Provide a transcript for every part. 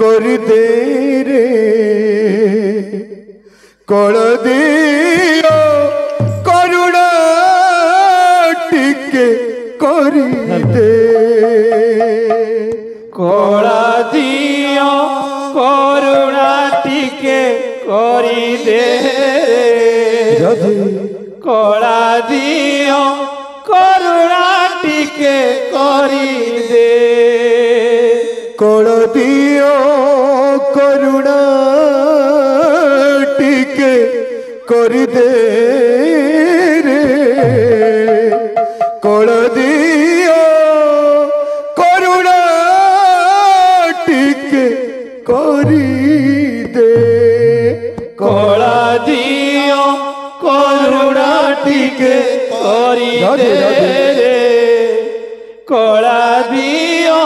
कर दे रे कोल दियो करुणा टिके कर दे कोला दियो करुणा टिके करी दे कोला दियो करुणा टिके करी दे कोल दियो करुणा टिके कर दे रे कोल दियो करुणा टिके करी दे कोला दियो करुणा टिके करी दे रे कोला दियो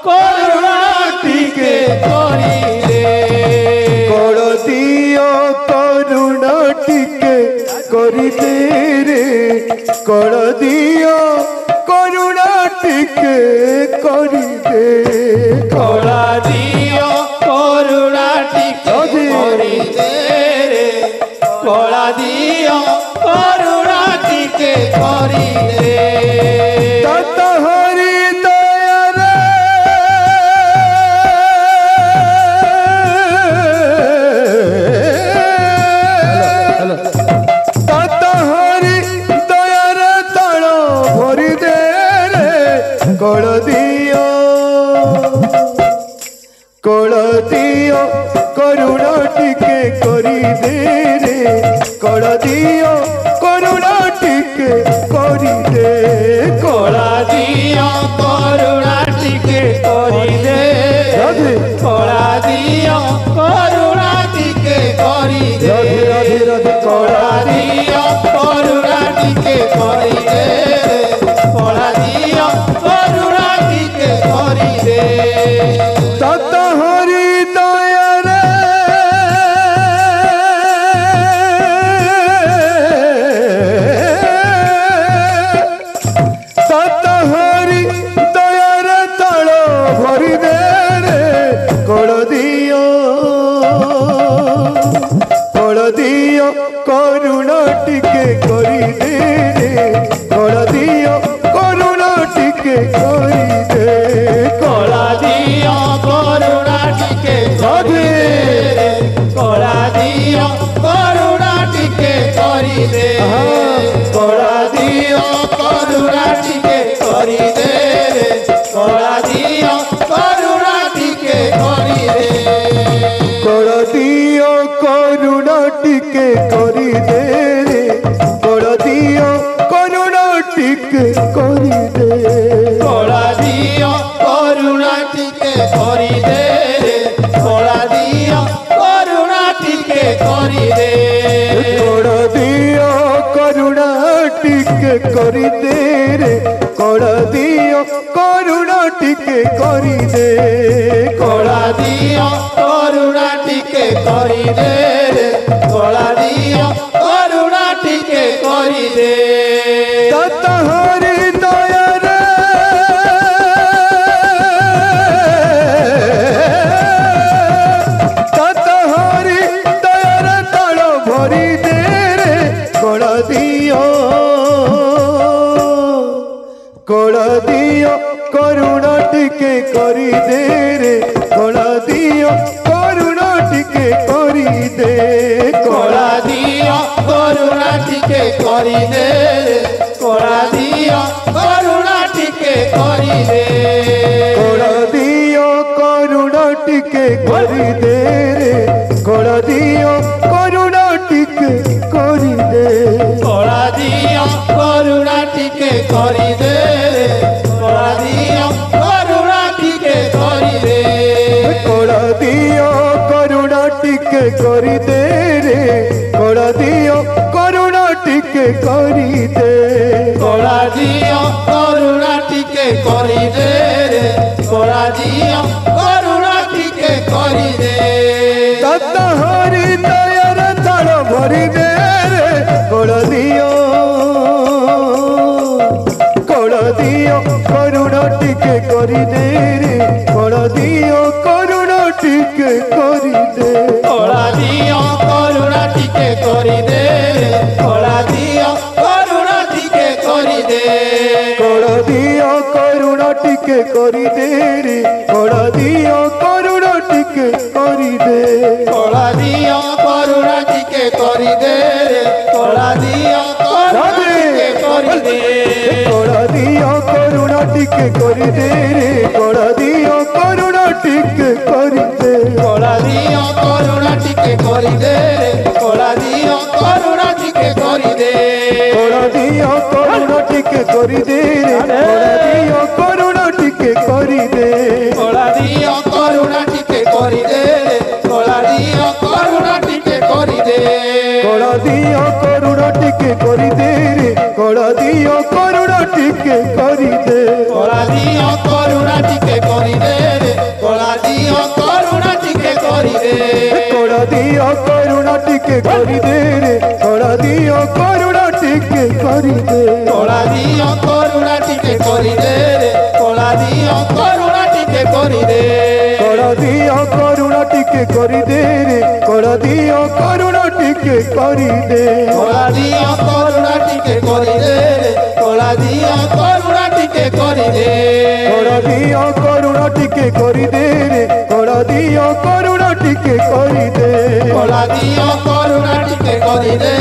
करुणा टिके करी दे कोल दियो करुणा टिके करी दे रे कोल दियो करुणा टिके करी दे कोला दियो करुणा टिके करी दे रे कोला दियो करुणा टिके करी दे तत हरि दया रे तत हरि दया रे तल भरी दे रे कोल दियो करुणा टिके करी दे रे कोल दियो करुणा टिके करी दे कोला दियो करुणा टिके करी दे कोला दियो करुणा टिके करी दे कोला दियो करुणा टिके करी दे कोला दियो करुणा टिके करी दे तत हरि दया रे तत हरि दया रे तल भरी दे रे कोल दियो करुणा टिके करी दे रे कोल दियो करुणा टिके करी दे कोला दियो करुणा टिके करी दे कोला दियो करुणा टिके करी दे कोला दियो करुणा टिके करी दे कोला दियो करुणा टिके करी दे कोल दियो करुणा टिके करी दे रे कोल दियो करुणा टिके करी दे कोला दियो करुणा टिके करी दे कोला दियो करुणा टिके करी दे कोल दियो करुणा टिके करी दे रे कोल दियो करुणा टिके करी दे कोला दियो करुणा टिके करी दे कोला दियो करुणा टिके करी दे तत हरि दया रे तत हरि दया रे तल भरी दे रे कोल दियो करुणा टिके करी दे रे कोल दियो करुणा टिके करी दे कोला दियो करुणा टिके करी दे कोला दियो करुणा टिके करी दे कोल दियो करुणा टिके करी दे रे कोल दियो करुणा टिके करी दे कोला दियो करुणा टिके करी दे कोला दियो करुणा टिके करी दे कोल दियो करुणा टिके करी दे रे कोल दियो करुणा टिके करी दे कोला दियो करुणा टिके करी दे कोला दियो करुणा टिके करी दे तत हरि दया रे तल भरी दे रे कोल दियो करुणा टिके करी दे रे कोल দিও করুণা টিকে করি দে কলা দিও করুণা টিকে করি দে কলা দিও করুণা টিকে করি দে কড়া দিও করুণা টিকে করি দে রে কড়া দিও করুণা টিকে করি দে কলা দিও করুণা টিকে করি দে কলা দিও করুণা টিকে করি দে কড়া দিও করুণা টিকে করি দে রে কড়া দিও করুণা টিকে করি দে কলা দিও করুণা টিকে করি দে কলা দিও করুণা টিকে করি দে কড়া দিও করুণা টিকে করি দে রে কড়া দিও করুণা টিকে করি দে কলা দিও করুণা টিকে করি দে কলা দিও করুণা টিকে করি দে কড়া দিও করুণা টিকে করি দে রে কড়া দিও করুণা টিকে করি দে কলা দিও করুণা টিকে করি দে কলা দিও করুণা টিকে করি দে কড়া দিও করুণা টিকে করি দে রে কড়া দিও করুণা টিকে করি দে কলা দিও করুণা টিকে করি দে কলা দিও করুণা টিকে করি দে কড়া দিও করুণা টিকে করি দে রে কড়া দিও করুণা টিকে করি দে কলা দিও করুণা টিকে করি দে কলা দিও করুণা টিকে করি দে কড়া দিও করুণা টিকে করি দে রে কড়া দিও করুণা টিকে করি দে কলা দিও করুণা টিকে করি দে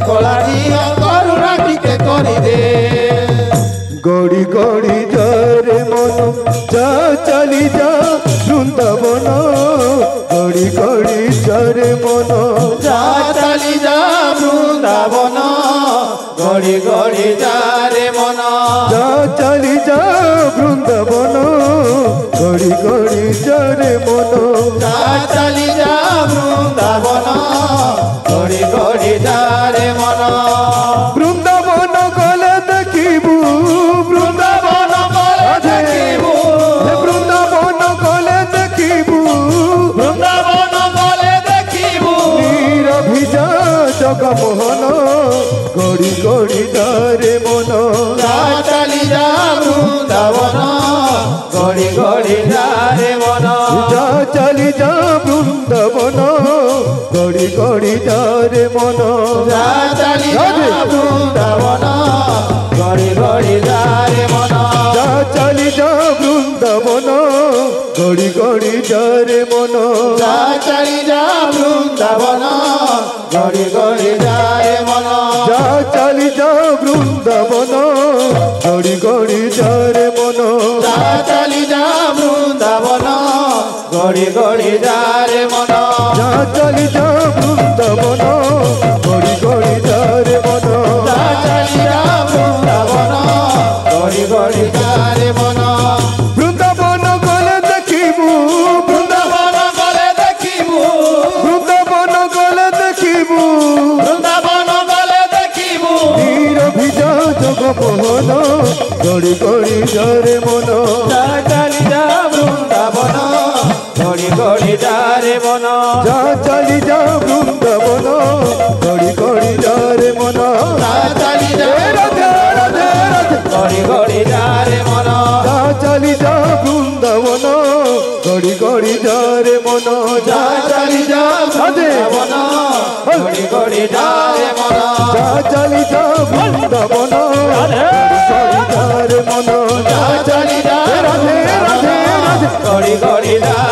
কলা দিও করুণা টিকে করি দে গড়ি গড়ি যারে মন যা চালি যা বৃন্দাবন গড়ি গড়ি যারে মন যা চালি যা বৃন্দাবন গড়ি গড়ি যা রে মন যা চালি যা বৃন্দাবন গড়ি গড়ি যারে মন যা চালি যা বৃন্দাবন গড়ি গড়ি যা রে মন বৃন্দাবন গলে দেখিবু বৃন্দাবন বলে দেখিবু বৃন্দাবন গলে দেখিবু বৃন্দাবন বলে দেখিবু নিরভিজা জগমোহন গড়ি গড়ি যারে মন যা চালি যা বৃন্দাবন গড়ি গড়ি যা রে মন যা চালি যা বৃন্দাবন গড়ি গড়ি যারে মন যা চালি যা বৃন্দাবন গড়ি গড়ি যা রে মন যা চালি যা বৃন্দাবন গড়ি গড়ি যারে মন যা চালি যা বৃন্দাবন গড়ি গড়ি যা রে মন যা চালি যা বৃন্দাবন গড়ি গড়ি যারে মন যা চালি যা বৃন্দাবন গড়ি গড়ি যা রে মন যা চালি যা বৃন্দাবন গড়ি গড়ি যারে মন যা চালি যা বৃন্দাবন গড়ি গড়ি যা রে মন বৃন্দাবন গলে দেখিবু বৃন্দাবন গলে দেখিবু বৃন্দাবন গলে দেখিবু বৃন্দাবন গলে দেখিবু নিরভিজা জগমোহন গড়ি গড়ি যারে মন যা চালি যা বৃন্দাবন গড়ি গড়ি যা রে মন যা চালি যা বৃন্দাবন গড়ি গড়ি যারে মন যা চালি যা রাধে রাধে রাধে গড়ি গড়ি যা রে মন যা চালি যা বৃন্দাবন গড়ি গড়ি যারে মন যা চালি যা বৃন্দাবন গড়ি গড়ি যা রে মন যা চালি যা বৃন্দাবন গড়ি গড়ি যারে মন যা চালি যা রাধে রাধে রাধে গড়ি গড়ি যা